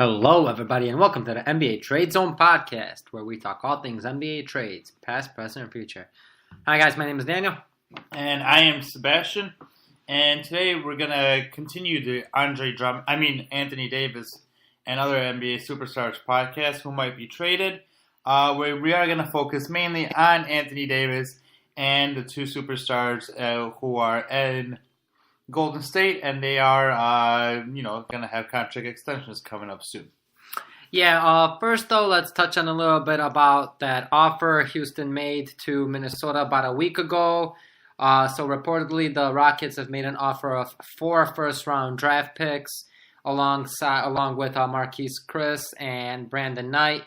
Hello, everybody, and welcome to the NBA Trade Zone podcast, where we talk all things NBA trades, past, present, and future. Hi, guys. My name is Daniel. And I am Sebastian. And today we're going to continue the Anthony Davis and other NBA superstars podcast who might be traded, where we are going to focus mainly on Anthony Davis and the two superstars who are in Golden State, and they are, going to have contract extensions coming up soon. Yeah, first, though, let's touch on a little bit about that offer Houston made to Minnesota about a week ago. So reportedly, the Rockets have made an offer of 4 first-round draft picks along with Marquise Chris and Brandon Knight,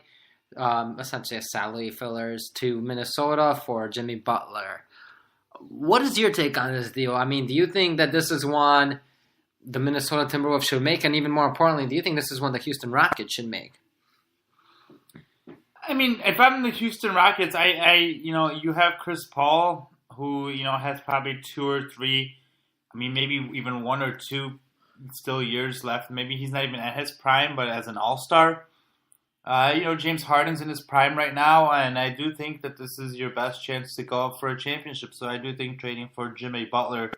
essentially as salary fillers to Minnesota for Jimmy Butler. What is your take on this deal? I mean, do you think that this is one the Minnesota Timberwolves should make? And even more importantly, do you think this is one the Houston Rockets should make? I mean, if I'm the Houston Rockets, you have Chris Paul, who, has probably 2 or 3, maybe even 1 or 2 still years left. Maybe he's not even at his prime, but as an all-star. James Harden's in his prime right now, and I do think that this is your best chance to go up for a championship. So I do think trading for Jimmy Butler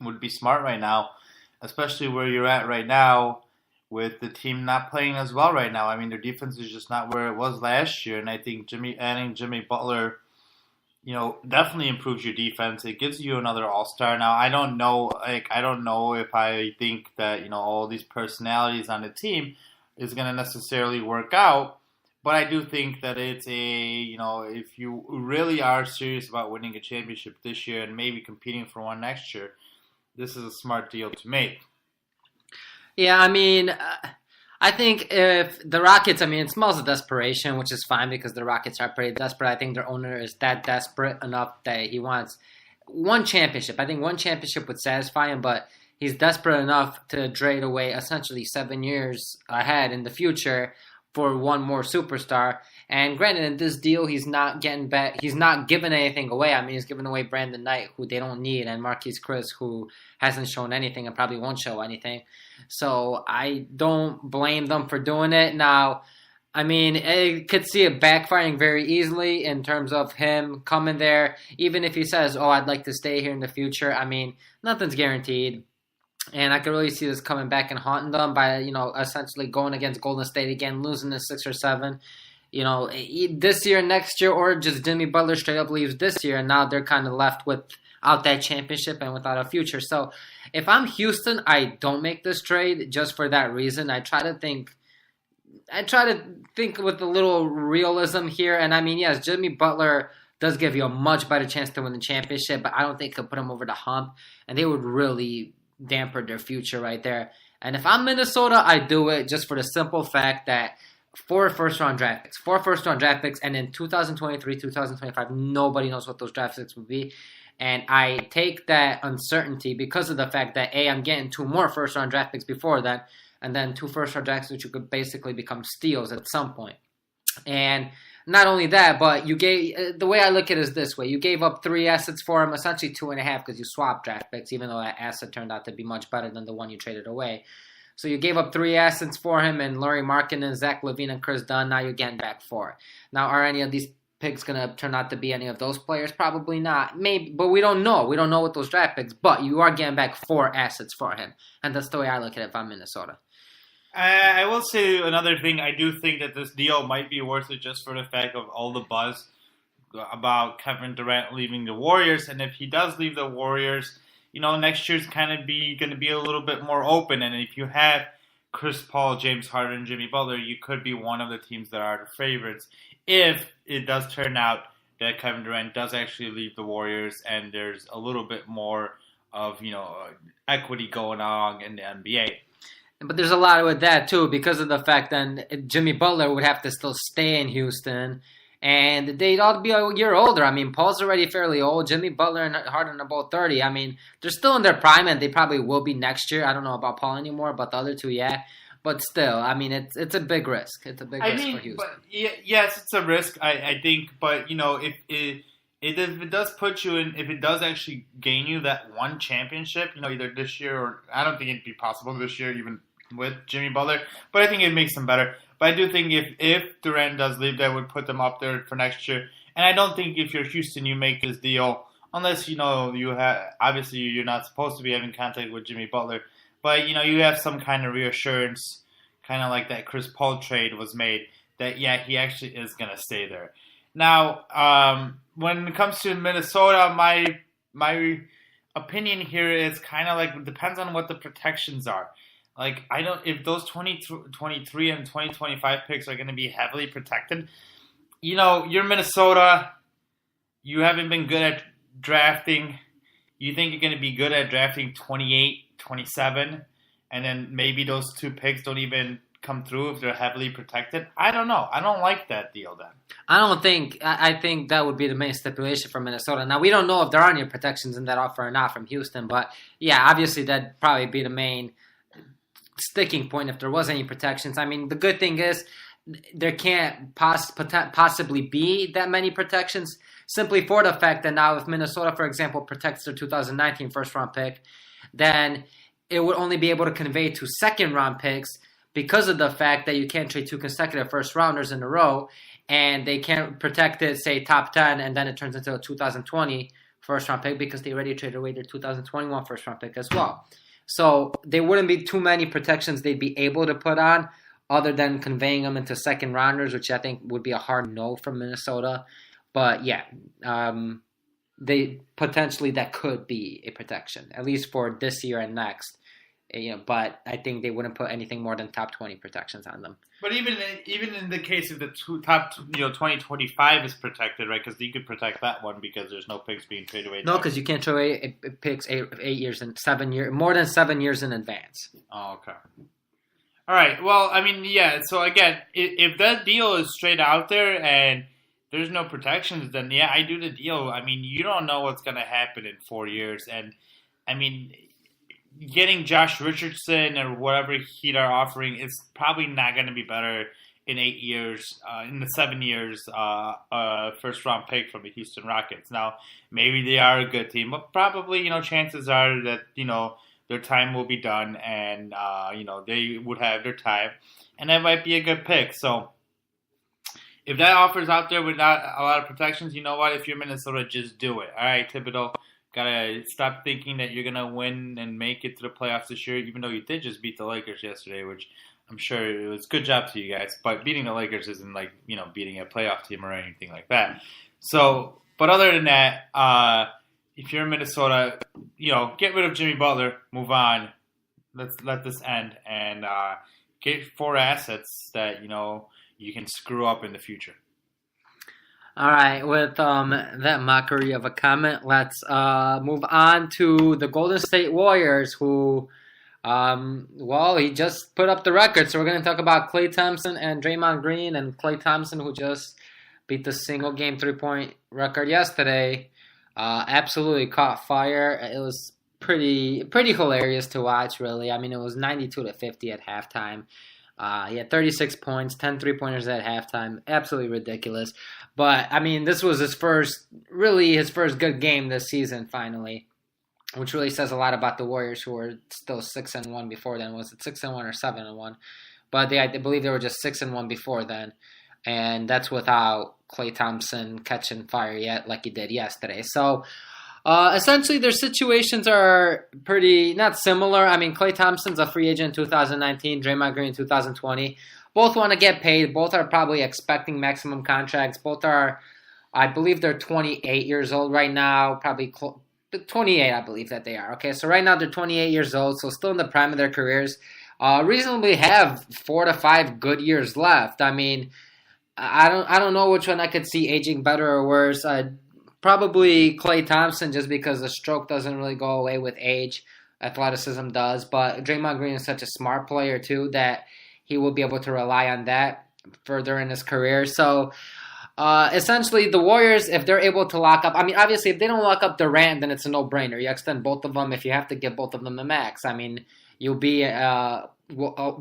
would be smart right now, especially where you're at right now with the team not playing as well right now. I mean, their defense is just not where it was last year, and I think adding Jimmy Butler, definitely improves your defense. It gives you another all-star. Now, I don't know if I think that, all these personalities on the team is going to necessarily work out, but I do think that it's if you really are serious about winning a championship this year and maybe competing for one next year, this is a smart deal to make. Yeah, I think if the Rockets, it smells of desperation, which is fine because the Rockets are pretty desperate. I think their owner is that desperate enough that he wants one championship. I think one championship would satisfy him, but he's desperate enough to trade away essentially 7 years ahead in the future for one more superstar. And granted, in this deal, he's not getting back. He's not giving anything away. He's giving away Brandon Knight, who they don't need, and Marquise Chris, who hasn't shown anything and probably won't show anything. So I don't blame them for doing it. Now, I could see it backfiring very easily in terms of him coming there. Even if he says, I'd like to stay here in the future. Nothing's guaranteed. And I could really see this coming back and haunting them by, essentially going against Golden State again, losing the 6 or 7, this year, next year, or just Jimmy Butler straight up leaves this year, and now they're kind of left without that championship and without a future. So if I'm Houston, I don't make this trade just for that reason. I try to think with a little realism here. And yes, Jimmy Butler does give you a much better chance to win the championship, but I don't think he'll put him over the hump, and they would really damper their future right there. And if I'm Minnesota, I do it just for the simple fact that 4 first-round draft picks, and in 2023, 2025, nobody knows what those draft picks would be. And I take that uncertainty because of the fact that, I'm getting 2 more first-round draft picks before that, and then 2 first-round draft picks which could basically become steals at some point. And not only that, but the way I look at it is this way. You gave up 3 assets for him, essentially 2.5 because you swapped draft picks, even though that asset turned out to be much better than the one you traded away. So you gave up 3 assets for him and Lauri Markkanen, Zach LaVine, and Chris Dunn. Now you're getting back 4. Now, are any of these picks going to turn out to be any of those players? Probably not. Maybe, but we don't know. We don't know what those draft picks, but you are getting back 4 assets for him. And that's the way I look at it if I'm Minnesota. I will say another thing. I do think that this deal might be worth it just for the fact of all the buzz about Kevin Durant leaving the Warriors. And if he does leave the Warriors, next year's kind of going to be a little bit more open. And if you have Chris Paul, James Harden, and Jimmy Butler, you could be one of the teams that are the favorites if it does turn out that Kevin Durant does actually leave the Warriors and there's a little bit more of, equity going on in the NBA. But there's a lot with that, too, because of the fact that Jimmy Butler would have to still stay in Houston, and they'd all be a year older. Paul's already fairly old. Jimmy Butler and Harden are both 30. They're still in their prime, and they probably will be next year. I don't know about Paul anymore, but the other 2, yeah. But still, it's a big risk. It's a big risk for Houston. But yes, it's a risk, I think. But, if it does put you in, if it does actually gain you that one championship, either this year or I don't think it'd be possible this year, even with Jimmy Butler, but I think it makes them better. But I do think if Durant does leave, that would put them up there for next year. And I don't think if you're Houston, you make this deal unless you have obviously you're not supposed to be having contact with Jimmy Butler, but you have some kind of reassurance, kind of like that Chris Paul trade was made that he actually is gonna stay there. Now, when it comes to Minnesota, my opinion here is kind of like depends on what the protections are. Like if those 2023 and 2025 picks are going to be heavily protected. You're Minnesota. You haven't been good at drafting. You think you're going to be good at drafting 28, 27, and then maybe those two picks don't even come through if they're heavily protected. I don't know. I don't like that deal then. I think that would be the main stipulation for Minnesota. Now, we don't know if there are any protections in that offer or not from Houston, but yeah, obviously that'd probably be the main sticking point if there was any protections. I mean, the good thing is there can't possibly be that many protections simply for the fact that now if Minnesota, for example, protects their 2019 first-round pick, then it would only be able to convey 2 second-round picks because of the fact that you can't trade 2 consecutive first-rounders in a row, and they can't protect it, say, top 10, and then it turns into a 2020 first-round pick because they already traded away their 2021 first-round pick as well. So there wouldn't be too many protections they'd be able to put on other than conveying them into second-rounders, which I think would be a hard no from Minnesota. But, yeah, that could be a protection, at least for this year and next. But I think they wouldn't put anything more than top 20 protections on them. But even in the case of the top 2025 is protected, right? Because you could protect that one because there's no picks being traded away. No, because you can't trade away picks 8 years and 7 years, more than 7 years in advance. Oh, okay. All right. Well, I mean, yeah. So again, if that deal is straight out there and there's no protections, then yeah, I do the deal. I mean, you don't know what's going to happen in 4 years, and I mean, getting Josh Richardson or whatever Heat are offering is probably not going to be better in 8 years, in the 7 years, first round pick from the Houston Rockets. Now, maybe they are a good team, but probably, chances are that, their time will be done and, they would have their time and that might be a good pick. So if that offer's out there with not a lot of protections, you know what? If you're Minnesota, just do it. All right, Thibodeau. Gotta stop thinking that you're gonna win and make it to the playoffs this year, even though you did just beat the Lakers yesterday, which I'm sure it was a good job to you guys. But beating the Lakers isn't like, beating a playoff team or anything like that. So, but other than that, if you're in Minnesota, get rid of Jimmy Butler, move on. Let's let this end and get 4 assets that, you can screw up in the future. All right, with that mockery of a comment, let's move on to the Golden State Warriors, who, he just put up the record. So we're going to talk about Klay Thompson and Draymond Green, and Klay Thompson, who just beat the single-game three-point record yesterday, absolutely caught fire. It was pretty hilarious to watch, really. I mean, it was 92-50 at halftime. He had 36 points, 10 3-pointers at halftime. Absolutely ridiculous. But, I mean, this was his first good game this season, finally, which really says a lot about the Warriors, who were still 6-1 before then. Was it 6-1 or 7-1? But I believe they were just 6-1 before then. And that's without Klay Thompson catching fire yet like he did yesterday. So, essentially, their situations are pretty not similar. I mean, Klay Thompson's a free agent in 2019, Draymond Green in 2020. Both want to get paid. Both are probably expecting maximum contracts. Both are, I believe they're 28 years old right now. Probably 28, I believe that they are. Okay, so right now they're 28 years old, so still in the prime of their careers. Reasonably have 4 to 5 good years left. I mean, I don't know which one I could see aging better or worse. Probably Klay Thompson, just because the stroke doesn't really go away with age. Athleticism does. But Draymond Green is such a smart player, too, that he will be able to rely on that further in his career. So, essentially, the Warriors, if they're able to lock up... I mean, obviously, if they don't lock up Durant, then it's a no-brainer. You extend both of them if you have to give both of them the max. I mean, you'll be well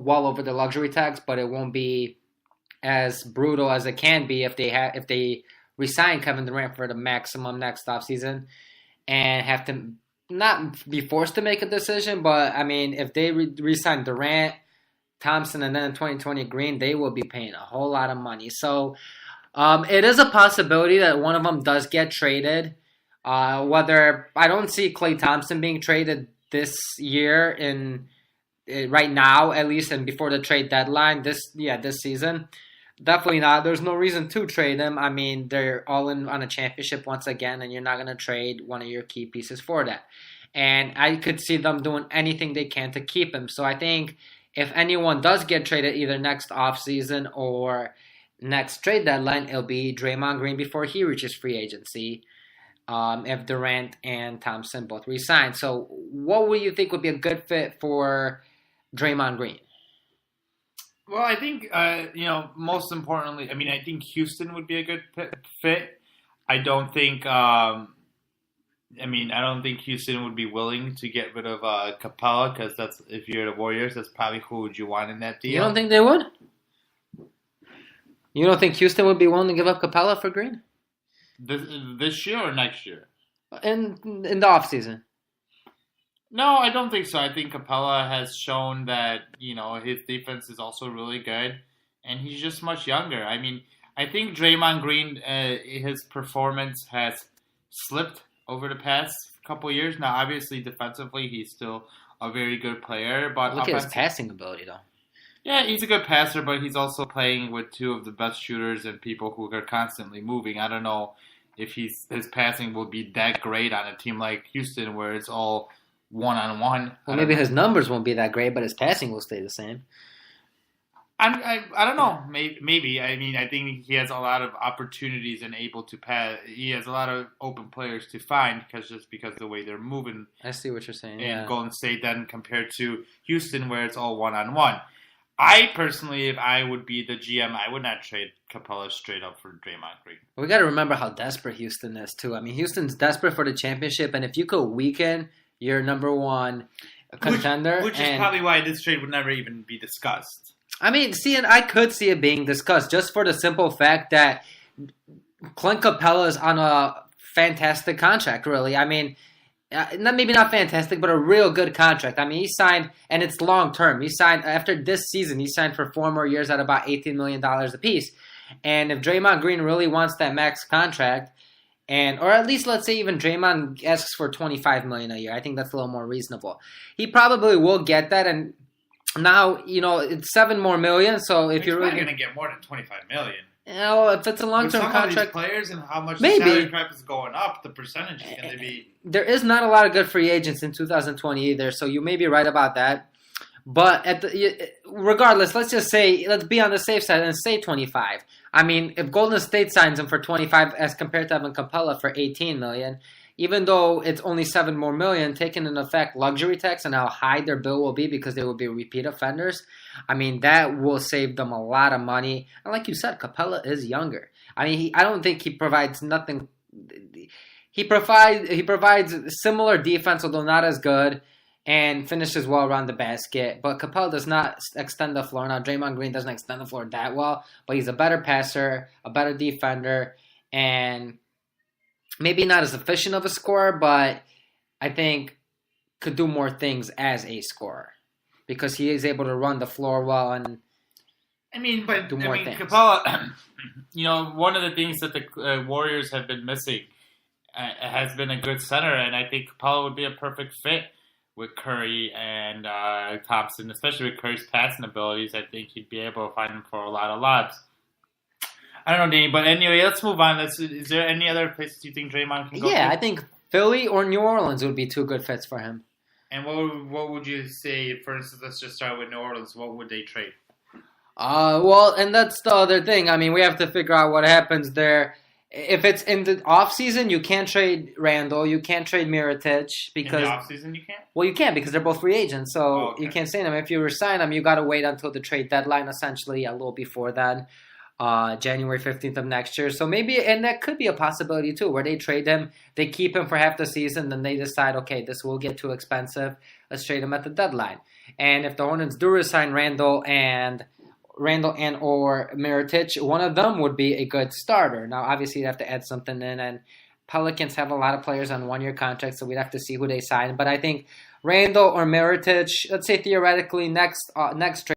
over the luxury tax, but it won't be as brutal as it can be if they resign Kevin Durant for the maximum next offseason and have to not be forced to make a decision. But, I mean, if they resign Durant, Thompson, and then in 2020 Green, they will be paying a whole lot of money. So it is a possibility that one of them does get traded. Whether I don't see Klay Thompson being traded this year right now, at least, and before the trade deadline this season. Definitely not. There's no reason to trade him. I mean, they're all in on a championship once again, and you're not going to trade one of your key pieces for that. And I could see them doing anything they can to keep him. So I think if anyone does get traded either next offseason or next trade deadline, it'll be Draymond Green before he reaches free agency. If Durant and Thompson both resign. So what would you think would be a good fit for Draymond Green? Well, I think, most importantly, I think Houston would be a good fit. I don't think, I don't think Houston would be willing to get rid of Capella because that's, if you're the Warriors, that's probably who would you want in that deal. You don't think they would? You don't think Houston would be willing to give up Capella for Green? This year or next year? In the offseason. No, I don't think so. I think Capella has shown that, his defense is also really good, and he's just much younger. I think Draymond Green, his performance has slipped over the past couple of years. Now, obviously, defensively, he's still a very good player. But look at his passing ability, though. Yeah, he's a good passer, but he's also playing with two of the best shooters and people who are constantly moving. I don't know if his passing will be that great on a team like Houston where it's all one-on-one. Well, maybe his numbers won't be that great, but his passing will stay the same. I don't know. Maybe. I think he has a lot of opportunities and able to pass. He has a lot of open players to find because of the way they're moving. I see what you're saying. And Golden State then compared to Houston where it's all one-on-one. I personally, if I would be the GM, I would not trade Capella straight up for Draymond Green. We got to remember how desperate Houston is, too. Houston's desperate for the championship, and if you could weaken your number one contender. Which is probably why this trade would never even be discussed. And I could see it being discussed just for the simple fact that Clint Capella is on a fantastic contract, really. Maybe not fantastic, but a real good contract. He signed, and it's long term. He signed, after this season, he signed for 4 more years at about $18 million apiece. And if Draymond Green really wants that max contract, or at least let's say even Draymond asks for $25 million a year. I think that's a little more reasonable. He probably will get that, and now it's $7 more million. So if you're really going to get more than $25 million, if it's a long-term contract, of these players and how much the salary cap is going up, the percentage is going to be. There is not a lot of good free agents in 2020 either, so you may be right about that. But regardless, let's be on the safe side and say 25. If Golden State signs him for 25 as compared to having Capella for 18 million, even though it's only 7 more million, taking into effect luxury tax and how high their bill will be because they will be repeat offenders, that will save them a lot of money. And like you said, Capella is younger. I don't think he provides nothing. He provides similar defense, although not as good, and finishes well around the basket. But Capella does not extend the floor. Now, Draymond Green doesn't extend the floor that well, but he's a better passer, a better defender, and maybe not as efficient of a scorer, but I think could do more things as a scorer because he is able to run the floor well and do more things. Capella, one of the things that the Warriors have been missing has been a good center, and I think Capella would be a perfect fit with Curry and Thompson, especially with Curry's passing abilities. I think he'd be able to find him for a lot of lobs. I don't know, Danny, but anyway, let's move on. Is there any other places you think Draymond can go to? I think Philly or New Orleans would be 2 good fits for him. And what would you say, for instance, let's just start with New Orleans, what would they trade? And that's the other thing. We have to figure out what happens there. If it's in the offseason, you can't trade Randall. You can't trade Mirotic because... In the offseason, you can't? Well, you can't because they're both free agents, so okay. You can't sign them. If you resign them, you got to wait until the trade deadline, essentially, a little before then, January 15th of next year. So maybe, and that could be a possibility too, where they trade him, they keep him for half the season, then they decide, okay, this will get too expensive, let's trade him at the deadline. And if the Hornets do resign Randall and or Mirotic, one of them would be a good starter. Now, obviously, you'd have to add something in, and Pelicans have a lot of players on 1-year contracts, so we'd have to see who they sign. But I think Randall or Mirotic, let's say theoretically next trade,